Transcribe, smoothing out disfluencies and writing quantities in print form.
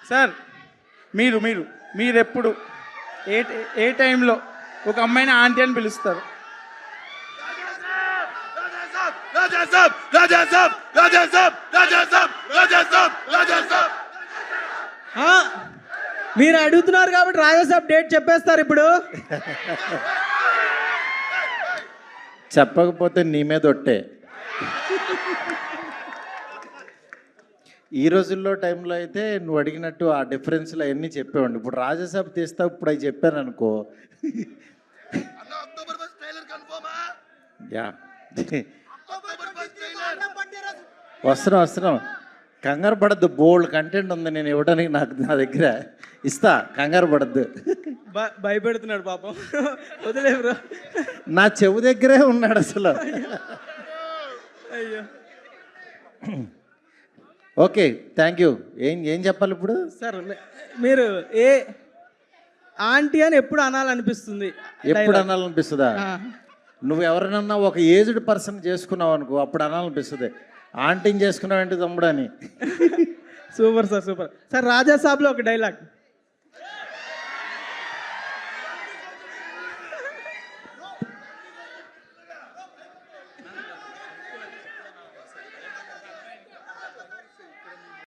Sir మీరు మీరు మీరెప్పుడు ఏ ఏ టైంలో ఒక అమ్మాయిని ఆంటీ అని పిలుస్తారు? మీరు అడుగుతున్నారు కాబట్టి రాజాసాబ్ డేట్ చెప్పేస్తారు ఇప్పుడు. చెప్పకపోతే నీ మీద ఒట్టే. ఈ రోజుల్లో టైంలో అయితే నువ్వు అడిగినట్టు ఆ డిఫరెన్స్లు అవన్నీ చెప్పేవాడి. ఇప్పుడు రాజాసాబ్ తీస్తా ఇప్పుడు అవి చెప్పాను అనుకో. యా వస్తున్నాం కంగారు పడద్దు. బోల్డ్ కంటెంట్ ఉంది నేను ఇవ్వడానికి. నా దగ్గర ఇస్తా, కంగారు పడద్దు. భయపెడుతున్నాడు పాపం, వదిలే బ్రో. నా చెవు దగ్గరే ఉన్నాడు అసలు. అయ్యో ఓకే, థ్యాంక్ యూ. ఏం చెప్పాలి ఇప్పుడు? సార్ మీరు ఏ ఆంటీ అని ఎప్పుడు అనాలనిపిస్తుంది? ఎప్పుడు అనాలనిపిస్తుందా? నువ్వు ఎవరినన్నా ఒక ఏజ్డ్ పర్సన్ చేసుకున్నావు అనుకో, అప్పుడు అనాలనిపిస్తుంది. ఆంటీని చేసుకున్నావు ఏంటి తమ్ముడు అని. Super sir, super sir. రాజాసాబ్లో ఒక డైలాగ్.